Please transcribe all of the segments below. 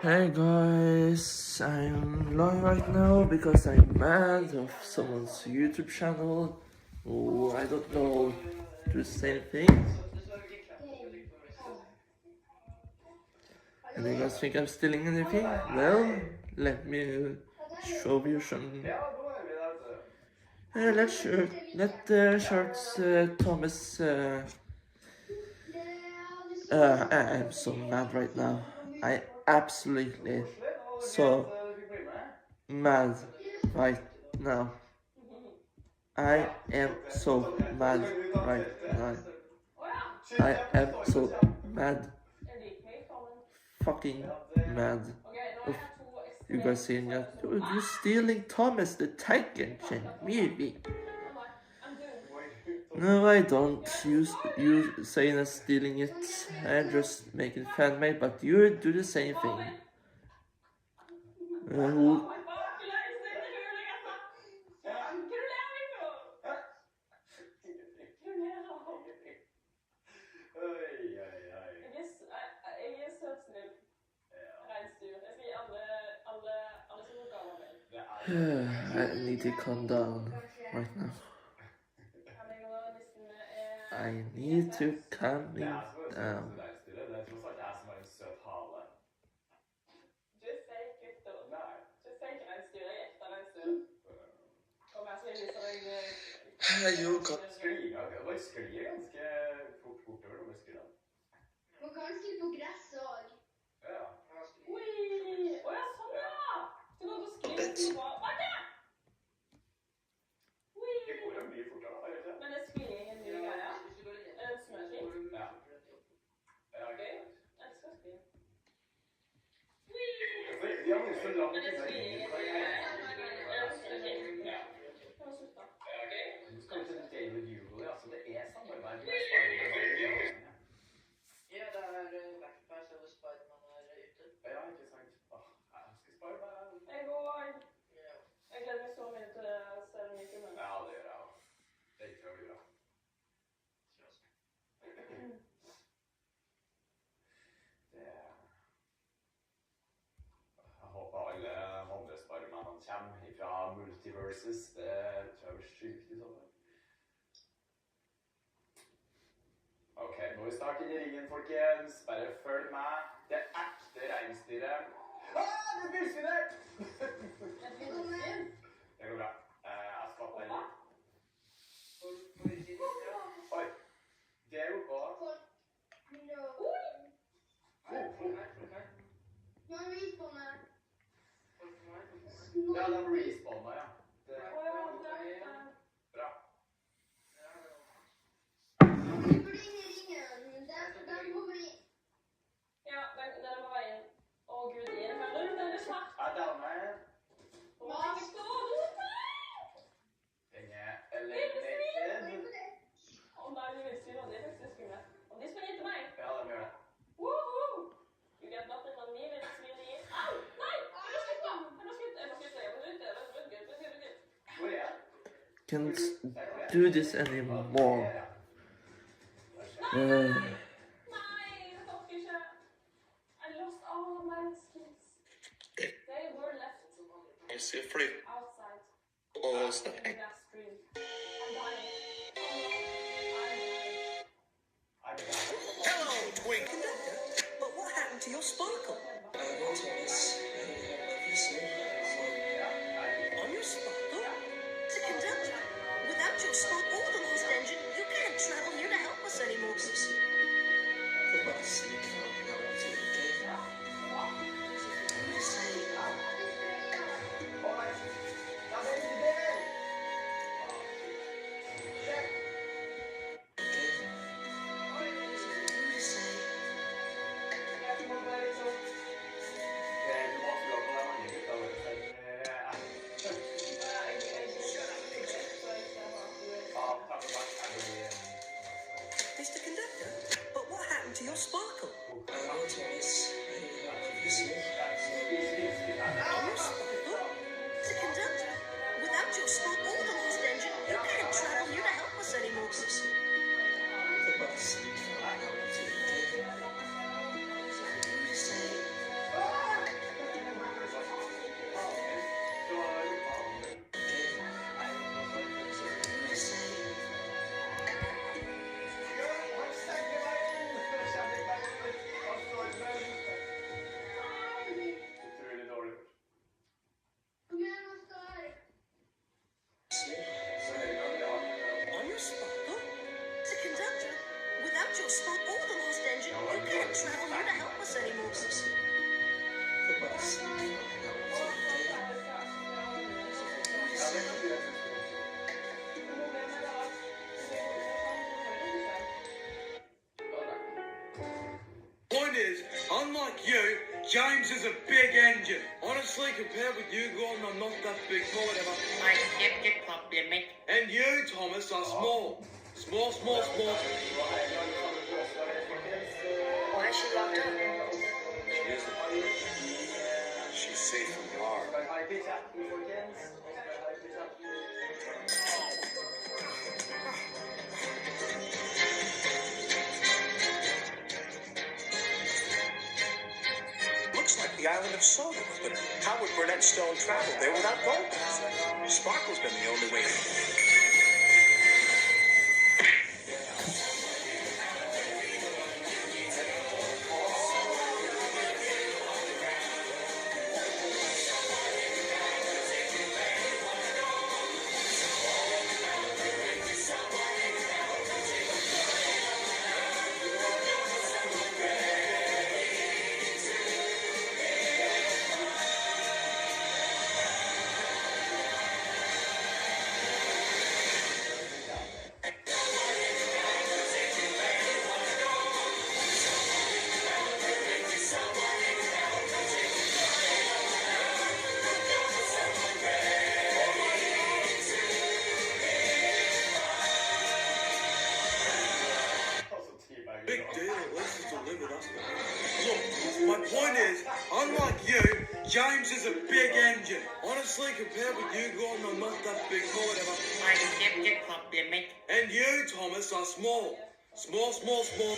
Hey guys, I'm live right now because I'm mad of someone's YouTube channel who I don't know do the same thing. And you guys think I'm stealing anything? Well, let me show you some. Let Shorts Thomas. I'm so mad right now. I absolutely so mad right now. I am so mad right now. I am so mad. Fucking mad. Oof. You guys saying that you're stealing Thomas the Tank Engine movie. No, I don't. You saying I'm stealing it. I'm just making fan made, but you do the same thing. I need to calm down right now. I need to calm down. You got sklir ganske fort bortover når man sklir den. Man kan skli på gress også. Ja. Oi! Åja, sånn ja! Så kan du skli på... Hva er det? Oi! Det går jo mye fortere da, vet du. Men det sklir ingen mye greia. Er det en smørskinn? Ja. Ja, ok. Jeg skal skli. Oi! De har noe så langt. Men det sklir ingen mye greia. Er det en smørskinn? Ja. Det var slutt da. Ja, ok. Du skal jo til David Jubilee, altså det er samarbeid med Spider-Man. Ja, det Backpass eller Spider-Man ute. Ja, ikke sant. Jeg elsker Spider-Man. Jeg går. Jeg gleder meg så mye til å se den nye filmen. Ja, det gjør jeg også. Det tror jeg blir bra. Jeg håper alle andre Spider-Manene kommer fra Multiverses. Det tror jeg blir sykt i sånn. Ok, nå er vi snart inn i ringen, folkens. Bare følg med. Det ekte reinsdyret. Det er vildsvinet! Det går bra. Jeg skvatt deg litt. Oi, det er jo bra. Oi! Nå er respawnet. Ja, de respawnet, ja. Bra. Ja, den er på veien. Å Gud, den er svart. Ja, den er... Hva står det? Den er eliminated. Å nei, de vil svine, det er faktisk skummelt. Og de springer til meg. Ja, de gjør det. Woohoo! You get nothing on me, little sweetie. Au! Nei! Jeg må slutte! Hvor er jeg? Can't do this anymore. Jeg skal fly. Og snakke. Hello, Twink. But what happened to your sparkle? On your sparkle? The conductor. Without your spark or the lost engine, you can't travel here to help us anymore. Point is, unlike you, James is a big engine. Honestly, compared with you, Gordon, I'm not that big for whatever. I accept your compliment. And you, Thomas, are small. Small, small, small. Why is she locked up? She isn't. She's safe from harm. Looks like the island of Sodom, but how would Burnett Stone travel there without gold dust? Sparkle's been the only way. Big deal, at least it's delivered us. Look, my point is, unlike you, James is a big engine. Honestly, compared with you, Gordon, I'm not that big for whatever. I accept your compliment. And you, Thomas, are small. Small, small, small.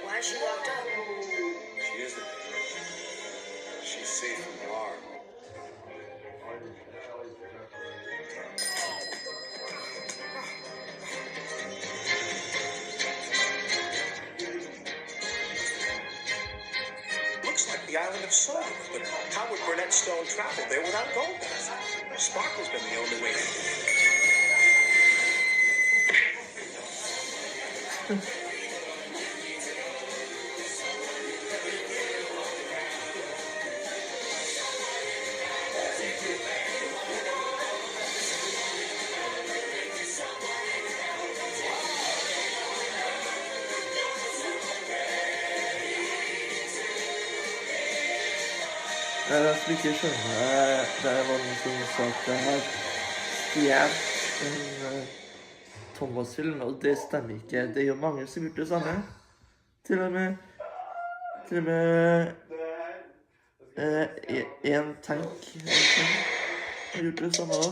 Why is she locked up? She isn't. She's safe from harm. Looks like the island of Sodom, but how would Burnett Stone travel there without gold dust? Sparkle's been the only way. Jeg skulle ikke skjønne det var noen som sa at jeg har stjålet en Thomas-film, og det stemmer ikke. Det er jo mange som har gjort det samme. Til og med en tank har gjort det samme også.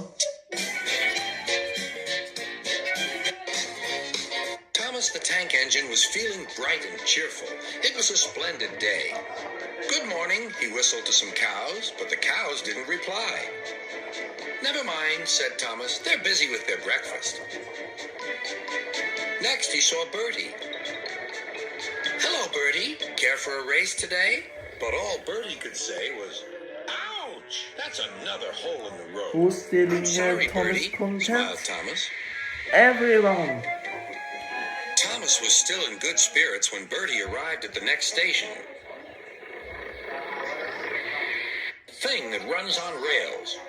Thomas the Tank Engine was feeling bright and cheerful. It was a splendid day. Good morning, he whistled to some cows, but the cows didn't reply. Never mind, said Thomas. They're busy with their breakfast. Next, he saw Bertie. Hello, Bertie. Care for a race today? But all Bertie could say was, ouch! That's another hole in the road. Who's stealing I'm sorry, Thomas' Bertie, content? smiled Thomas. Everyone! Thomas was still in good spirits when Bertie arrived at the next station. Thing that runs on rails.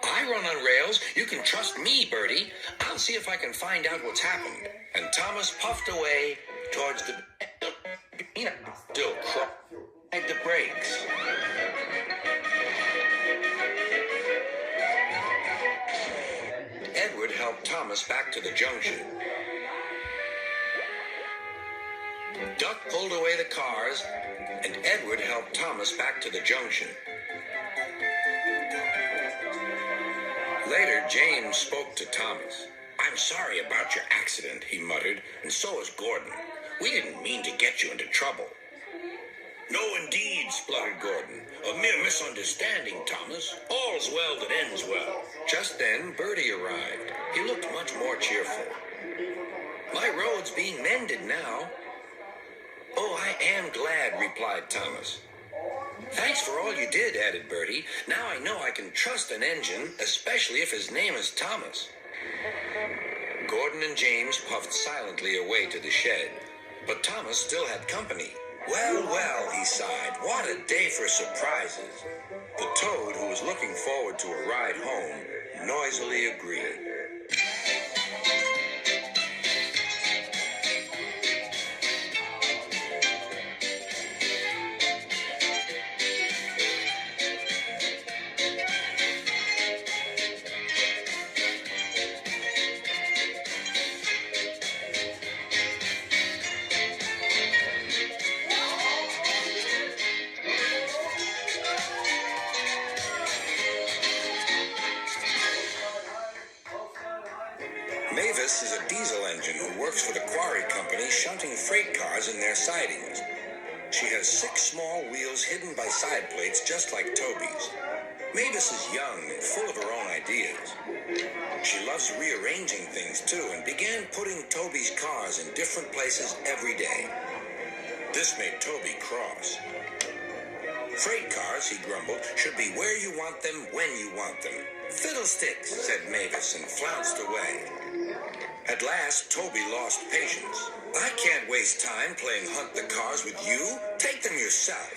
I run on rails. You can trust me, Bertie. I'll see if I can find out what's happened. And Thomas puffed away towards the... Still cried the brakes. Edward helped Thomas back to the junction. Duck pulled away the cars, and Edward helped Thomas back to the junction. Later, James spoke to Thomas. I'm sorry about your accident, he muttered, and so is Gordon. We didn't mean to get you into trouble. No, indeed, spluttered Gordon. A mere misunderstanding, Thomas. All's well that ends well. Just then, Bertie arrived. He looked much more cheerful. My road's being mended now. Oh, I am glad, replied Thomas. Thanks for all you did, added Bertie. Now I know I can trust an engine, especially if his name is Thomas. Gordon and James puffed silently away to the shed, but Thomas still had company. Well, well, he sighed. What a day for surprises. The toad, who was looking forward to a ride home, noisily agreed. Mavis is a diesel engine who works for the quarry company shunting freight cars in their sidings. She has 6 small wheels hidden by side plates just like Toby's. Mavis is young and full of her own ideas. She loves rearranging things too and began putting Toby's cars in different places every day. This made Toby cross. Freight cars, he grumbled, should be where you want them when you want them. Fiddlesticks, said Mavis and flounced away. At last, Toby lost patience. I can't waste time playing hunt the cars with you. Take them yourself.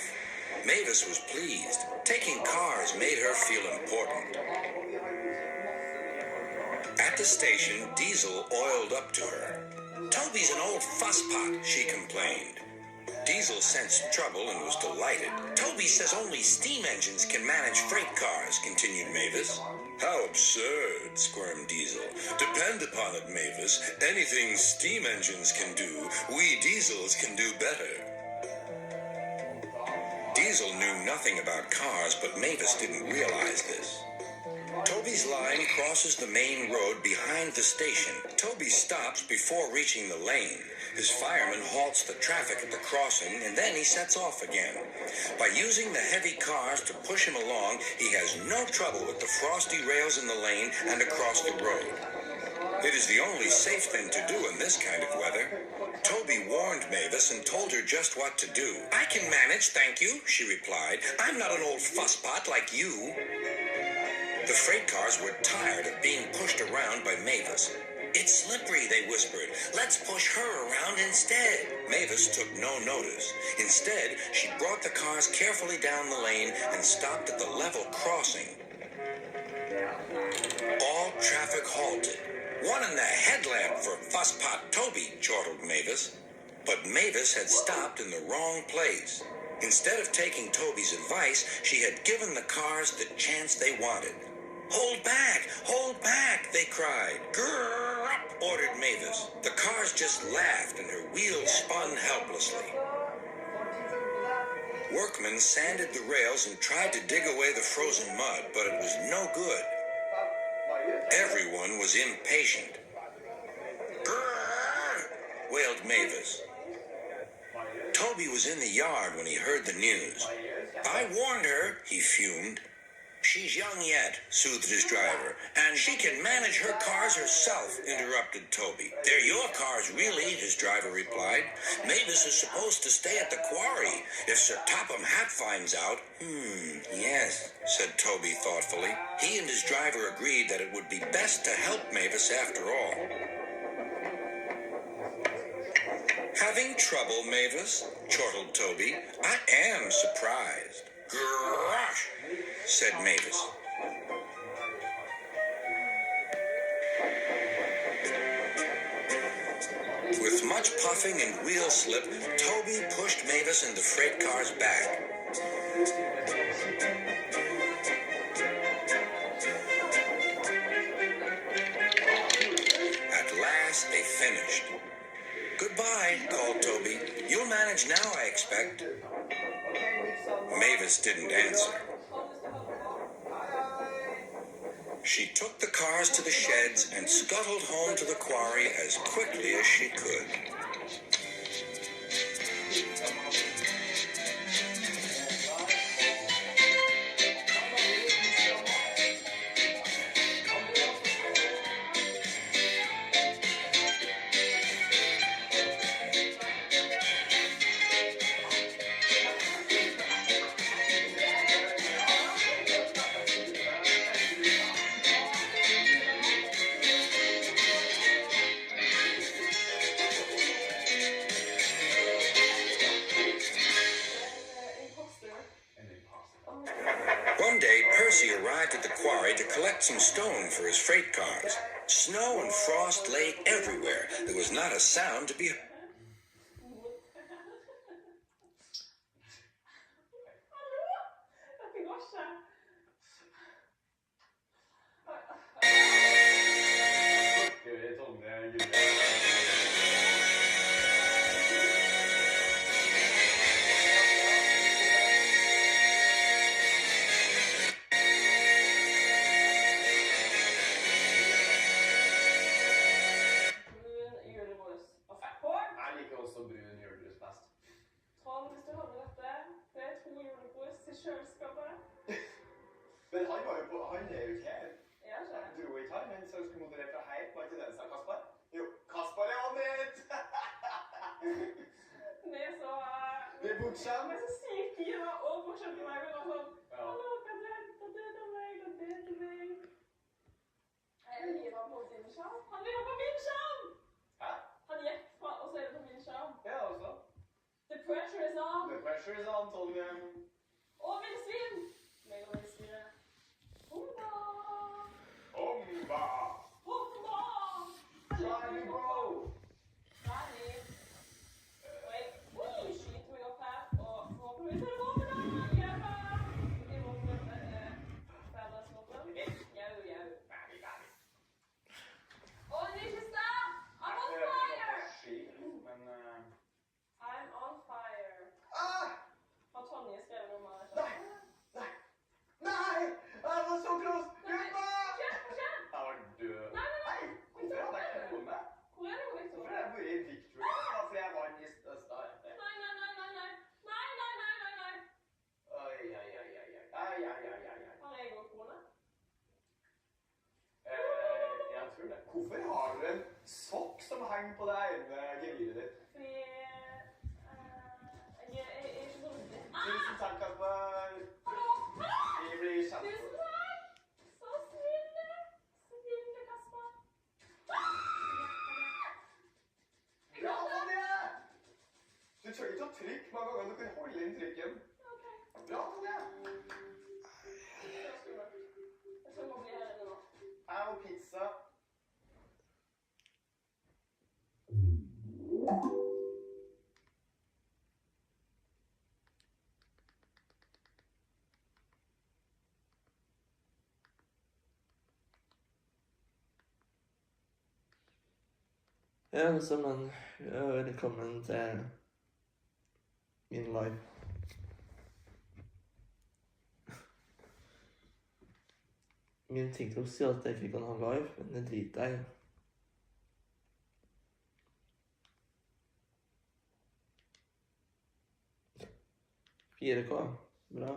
Mavis was pleased. Taking cars made her feel important. At the station, Diesel oiled up to her. Toby's an old fusspot, she complained. Diesel sensed trouble and was delighted. Toby says only steam engines can manage freight cars, continued Mavis. How absurd, squirmed Diesel. Depend upon it, Mavis. Anything steam engines can do, we diesels can do better. Diesel knew nothing about cars, but Mavis didn't realize this. Toby's line crosses the main road behind the station. Toby stops before reaching the lane. His fireman halts the traffic at the crossing, and then he sets off again. By using the heavy cars to push him along, he has no trouble with the frosty rails in the lane and across the road. It is the only safe thing to do in this kind of weather. Toby warned Mavis and told her just what to do. I can manage, thank you, she replied. I'm not an old fusspot like you. The freight cars were tired of being pushed around by Mavis. It's slippery, they whispered. Let's push her around instead. Mavis took no notice. Instead, she brought the cars carefully down the lane and stopped at the level crossing. All traffic halted. One in the headlamp for fusspot Toby, chortled Mavis. But Mavis had stopped in the wrong place. Instead of taking Toby's advice, she had given the cars the chance they wanted. Hold back, they cried. Grrr up, ordered Mavis. The cars just laughed and her wheels spun helplessly. Workmen sanded the rails and tried to dig away the frozen mud, but it was no good. Everyone was impatient. Grrr, wailed Mavis. Toby was in the yard when he heard the news. I warned her, he fumed. She's young yet, soothed his driver, and she can manage her cars herself, interrupted Toby. They're your cars, really, his driver replied. Mavis is supposed to stay at the quarry. If Sir Topham Hatt finds out... yes, said Toby thoughtfully. He and his driver agreed that it would be best to help Mavis after all. Having trouble, Mavis? Chortled Toby. I am surprised. Gosh, said Mavis. With much puffing and wheel slip, Toby pushed Mavis and the freight cars back. At last, they finished. Goodbye, called Toby. You'll manage now, I expect. Mavis didn't answer. She took the cars to the sheds and scuttled home to the quarry as quickly as she could. Percy arrived at the quarry to collect some stone for his freight cars. Snow and frost lay everywhere. There was not a sound to be heard. Dette går ikke. Brun julebrus. Og fett på. Jeg liker også brun julebrus best. Trond, hvis du hører dette, det er 2 julebrus i kjøleskapet. Men han var jo på, han er jo ikke her. Ja, ikke? Han dro ikke han, så skulle moderere fra her, var ikke det sa Kaspar? Jo, Kaspar er annet! Det er så... Det er bortskjemt. Det er så sykt gira og bortskjemt i meg. Det var sånn, Ja. hallo, hva er det? Hva er det meg? Hva er det meg? Jeg lirer på din skjerm. Han lirer på min skjerm! Hæ? Han gikk fra, og så er det på min skjerm. Ja, altså. The pressure is on. The pressure is on, Tolgrim. Og villsvin. Meg og villsvinet. Humba! Omba! Humba! Shiny bro! Shiny. Og jeg skyter meg opp her, og forhåpentligvis er det våpen da. Hjemme. I våpen hverdagsvåpen. Jau, jau. Og den nye kista! I'm on fire! Men... I'm on fire. Ah! Har Tonje skrevet noe mer? Nei! Nei! Nei! Jeg var så close! Hjelp meg! Skjer! Jeg var død. Nei! Hvorfor hadde jeg ikke noe med? Hvor er det, Victor? Hvorfor har jeg vært i victory? Det var fordi jeg vant i stad. Nei! Oi, oi, oi, oi, oi. Ai, ai, ai, ai, ai. Har jeg også kone? Jeg tror det. Hvorfor har du en sokk som henger på det ene geviret ditt? Fordi jeg er ikke så ryddig. Tusen takk, Kasper. Hallo! Vi blir kjent. Tusen takk! Så snille! Snille Kasper. Jeg Ja, klarte det! Tonje! Du trenger ikke å trykke mange ganger. Du kan holde inn trykken. Ok. Bra, Tonje. Jeg tror jeg må bli her inne nå. Jeg og pizza. Ja, alle sammen. Velkommen til min live. Min TikTok sier at jeg ikke kan ha live, men det driter jeg i. 4K. Bra.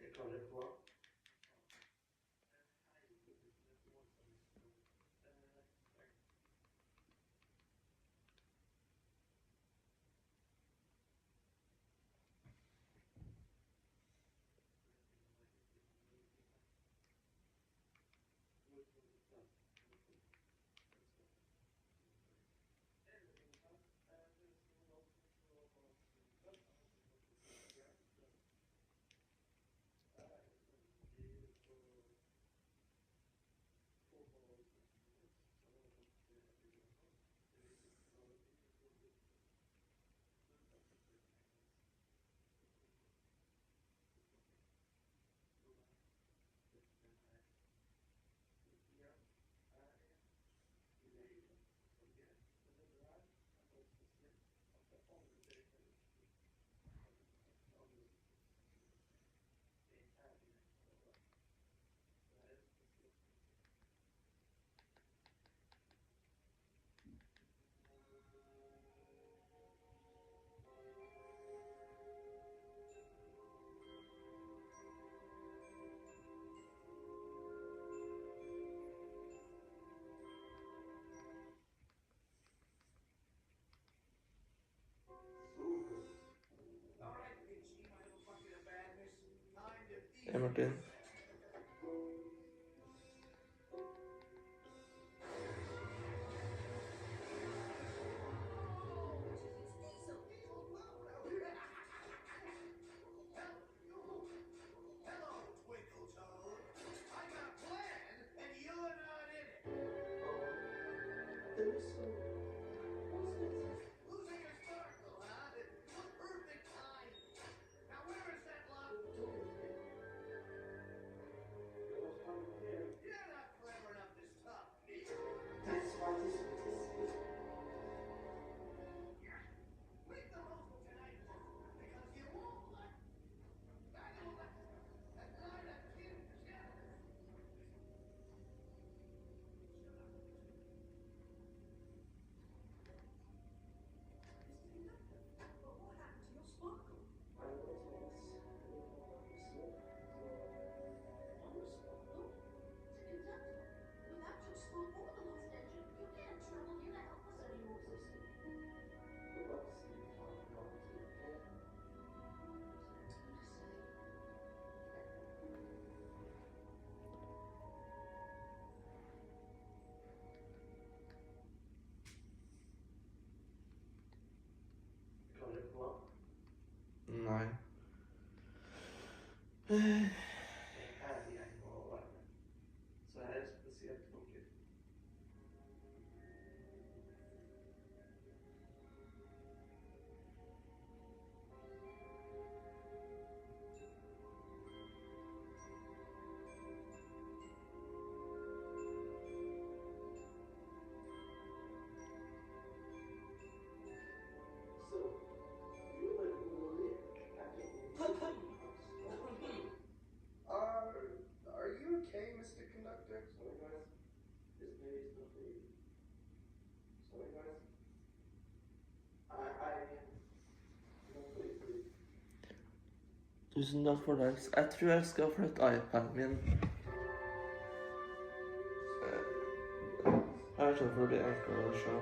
Jeg klarer det på. Hei, Martin. Här igen och varmen. Så här är speciellt tråkigt. Are you okay, Mr. Conductor? Sorry guys, this maybe is not really. Sorry guys. Tusen takk for det. Jeg tror jeg skal flytte iPaden min. Her så får det enklere å se.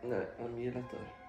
Nei, det er mye lettere.